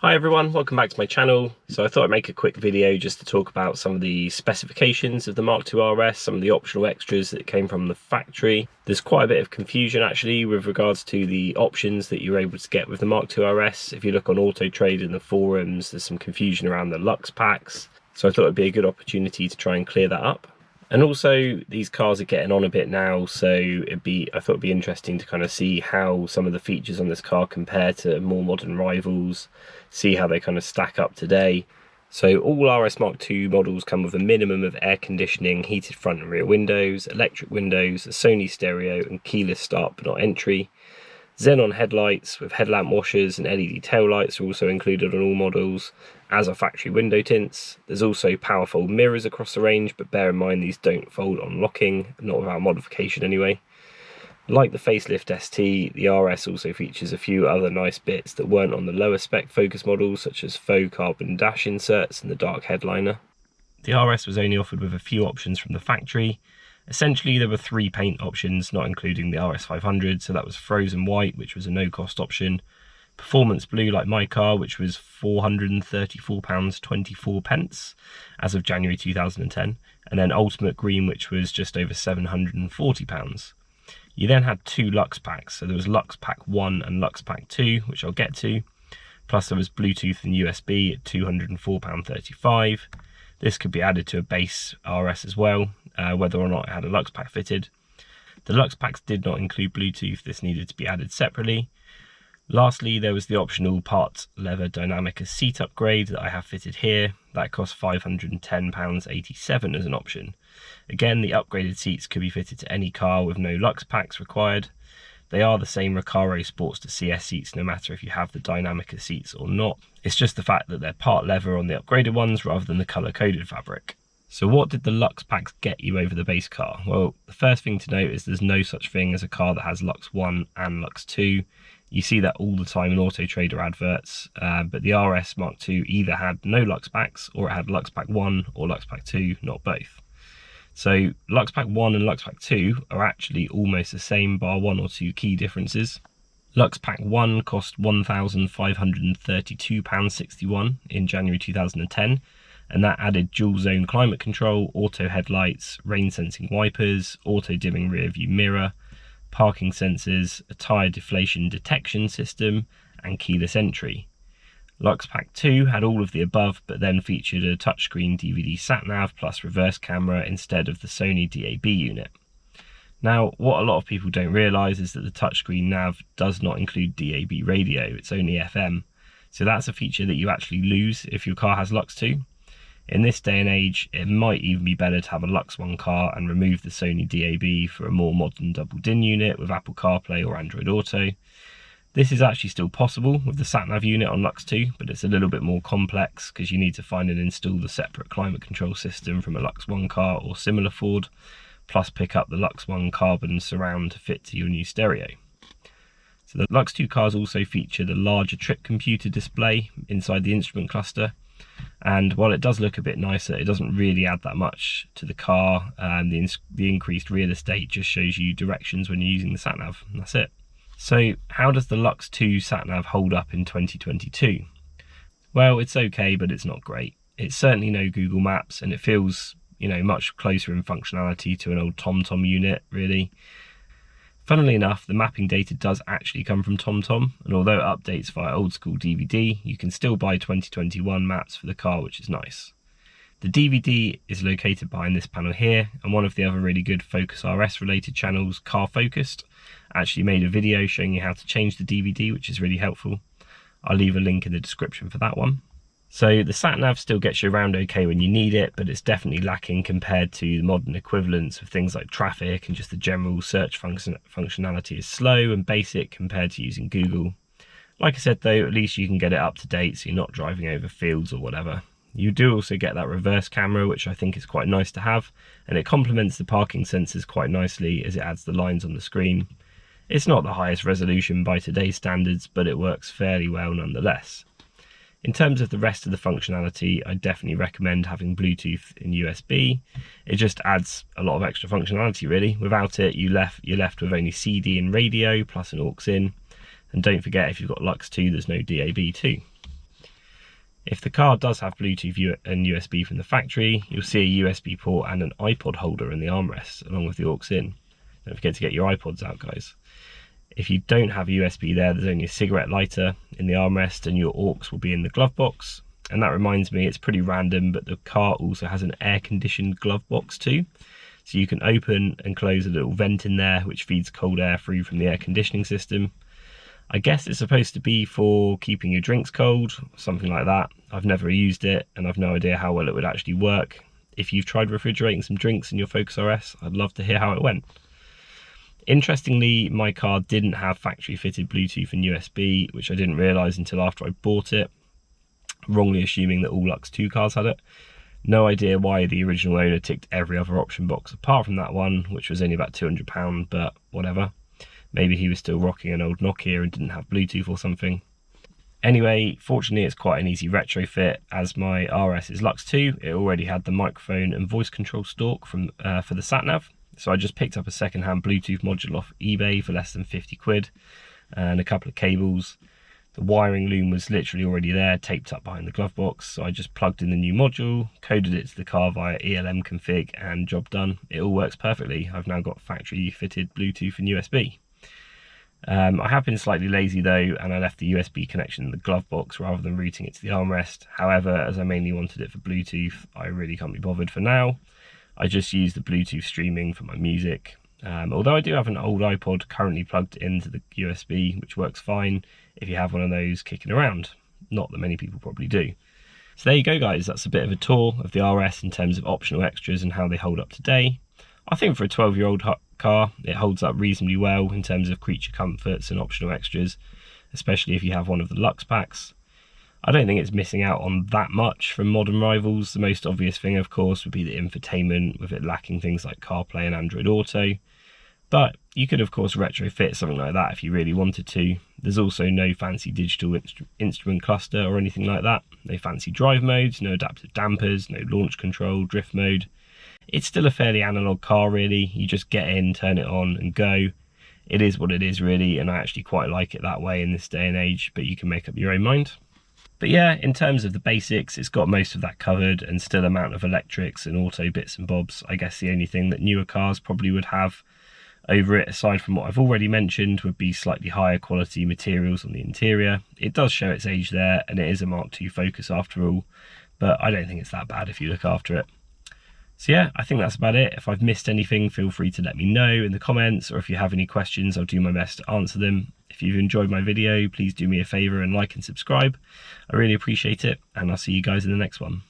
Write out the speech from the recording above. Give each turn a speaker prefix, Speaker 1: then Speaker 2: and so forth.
Speaker 1: Hi everyone, welcome back to my channel. So I thought I'd make a quick video just to talk about some of the specifications of the Mark II RS, some of the optional extras that came from the factory. There's quite a bit of confusion actually with regards to the options that you're able to get with the Mark II RS. If you look on Auto Trade in the forums, there's some confusion around the Lux Packs. So I thought it'd be a good opportunity to try and clear that up. And also these cars are getting on a bit now, so I thought it'd be interesting to kind of see how some of the features on this car compare to more modern rivals, see how they kind of stack up today. So all RS Mark II models come with a minimum of air conditioning, heated front and rear windows, electric windows, a Sony stereo and keyless start but not entry. Xenon headlights with headlamp washers and LED taillights are also included on all models, as are factory window tints. There's also power fold mirrors across the range, but bear in mind these don't fold on locking, not without modification anyway. Like the facelift ST, the RS also features a few other nice bits that weren't on the lower spec Focus models, such as faux carbon dash inserts and the dark headliner. The RS was only offered with a few options from the factory. Essentially there were 3 paint options, not including the RS 500, so that was Frozen White, which was a no-cost option, Performance Blue like my car, which was £434.24 as of January 2010, and then Ultimate Green, which was just over £740. You then had 2 Lux Packs, so there was Lux Pack 1 and Lux Pack 2, which I'll get to, plus there was Bluetooth and USB at £204.35. This could be added to a base RS as well, whether or not it had a Lux Pack fitted. The Lux Packs did not include Bluetooth, this needed to be added separately. Lastly, there was the optional part leather Dynamica seat upgrade that I have fitted here. That cost £510.87 as an option. Again, the upgraded seats could be fitted to any car with no Lux Packs required. They are the same Recaro Sportster CS seats no matter if you have the Dynamica seats or not. It's just the fact that they're part leather on the upgraded ones rather than the colour-coded fabric. So what did the Lux Packs get you over the base car? Well, the first thing to note is there's no such thing as a car that has Lux 1 and Lux 2. You see that all the time in Auto Trader adverts, but the RS Mark II either had no Lux Packs or it had Lux Pack 1 or Lux Pack 2, not both. So Lux Pack 1 and Lux Pack 2 are actually almost the same, bar 1 or 2 key differences. Lux Pack 1 cost £1,532.61 in January 2010, and that added dual zone climate control, auto headlights, rain sensing wipers, auto dimming rear view mirror, parking sensors, a tyre deflation detection system and keyless entry. Lux Pack 2 had all of the above, but then featured a touchscreen DVD sat-nav plus reverse camera instead of the Sony DAB unit. Now, what a lot of people don't realise is that the touchscreen nav does not include DAB radio, it's only FM. So that's a feature that you actually lose if your car has Lux 2. In this day and age, it might even be better to have a Lux 1 car and remove the Sony DAB for a more modern double DIN unit with Apple CarPlay or Android Auto. This is actually still possible with the sat-nav unit on Lux 2, but it's a little bit more complex because you need to find and install the separate climate control system from a Lux 1 car or similar Ford, plus pick up the Lux 1 carbon surround to fit to your new stereo. So the Lux 2 cars also feature the larger trip computer display inside the instrument cluster, and while it does look a bit nicer, it doesn't really add that much to the car, and the increased real estate just shows you directions when you're using the sat-nav, and that's it. So how does the Lux 2 sat-nav hold up in 2022? Well, it's okay, but it's not great. It's certainly no Google Maps, and it feels, much closer in functionality to an old TomTom unit, really. Funnily enough, the mapping data does actually come from TomTom, and although it updates via old school DVD, you can still buy 2021 maps for the car, which is nice. The DVD is located behind this panel here, and one of the other really good Focus RS related channels, Car Focused, actually made a video showing you how to change the DVD, which is really helpful. I'll leave a link in the description for that one. So the sat-nav still gets you around okay when you need it, but it's definitely lacking compared to the modern equivalents of things like traffic, and just the general search functionality is slow and basic compared to using Google. Like I said though, at least you can get it up to date so you're not driving over fields or whatever. You do also get that reverse camera, which I think is quite nice to have, and it complements the parking sensors quite nicely as it adds the lines on the screen. It's not the highest resolution by today's standards, but it works fairly well nonetheless. In terms of the rest of the functionality, I definitely recommend having Bluetooth and USB. It just adds a lot of extra functionality really. Without it, you're left with only CD and radio plus an aux in. And don't forget, if you've got Lux 2, there's no DAB too. If the car does have Bluetooth and USB from the factory, you'll see a USB port and an iPod holder in the armrest, along with the aux in. Don't forget to get your iPods out, guys. If you don't have a USB there's only a cigarette lighter in the armrest, and your aux will be in the glove box. And that reminds me, it's pretty random, but the car also has an air-conditioned glove box too. So you can open and close a little vent in there, which feeds cold air through from the air conditioning system. I guess it's supposed to be for keeping your drinks cold, something like that. I've never used it, and I've no idea how well it would actually work. If you've tried refrigerating some drinks in your Focus RS, I'd love to hear how it went. Interestingly, my car didn't have factory fitted Bluetooth and USB, which I didn't realise until after I bought it, wrongly assuming that all Lux 2 cars had it. No idea why the original owner ticked every other option box apart from that one, which was only about £200, but whatever. Maybe he was still rocking an old Nokia and didn't have Bluetooth or something. Anyway, fortunately it's quite an easy retrofit, as my RS is Lux 2. It already had the microphone and voice control stalk for the sat-nav. So I just picked up a second-hand Bluetooth module off eBay for less than 50 quid and a couple of cables. The wiring loom was literally already there, taped up behind the glove box, so I just plugged in the new module, coded it to the car via ELM config, and job done. It all works perfectly. I've now got factory-fitted Bluetooth and USB. I have been slightly lazy though, and I left the USB connection in the glove box rather than routing it to the armrest. However, as I mainly wanted it for Bluetooth, I really can't be bothered for now. I just use the Bluetooth streaming for my music. Although I do have an old iPod currently plugged into the USB, which works fine if you have one of those kicking around. Not that many people probably do. So there you go, guys. That's a bit of a tour of the RS in terms of optional extras and how they hold up today. I think for a 12-year-old car, it holds up reasonably well in terms of creature comforts and optional extras, especially if you have one of the Lux Packs. I don't think it's missing out on that much from modern rivals. The most obvious thing, of course, would be the infotainment, with it lacking things like CarPlay and Android Auto. But you could, of course, retrofit something like that if you really wanted to. There's also no fancy digital instrument cluster or anything like that. No fancy drive modes, no adaptive dampers, no launch control, drift mode. It's still a fairly analog car, really. You just get in, turn it on and go. It is what it is, really, and I actually quite like it that way in this day and age, but you can make up your own mind. But yeah, in terms of the basics, it's got most of that covered, and still amount of electrics and auto bits and bobs. I guess the only thing that newer cars probably would have over it, aside from what I've already mentioned, would be slightly higher quality materials on the interior. It does show its age there, and it is a Mark II Focus after all, but I don't think it's that bad if you look after it. So yeah, I think that's about it. If I've missed anything, feel free to let me know in the comments, or if you have any questions, I'll do my best to answer them. If you've enjoyed my video, please do me a favour and like and subscribe. I really appreciate it, and I'll see you guys in the next one.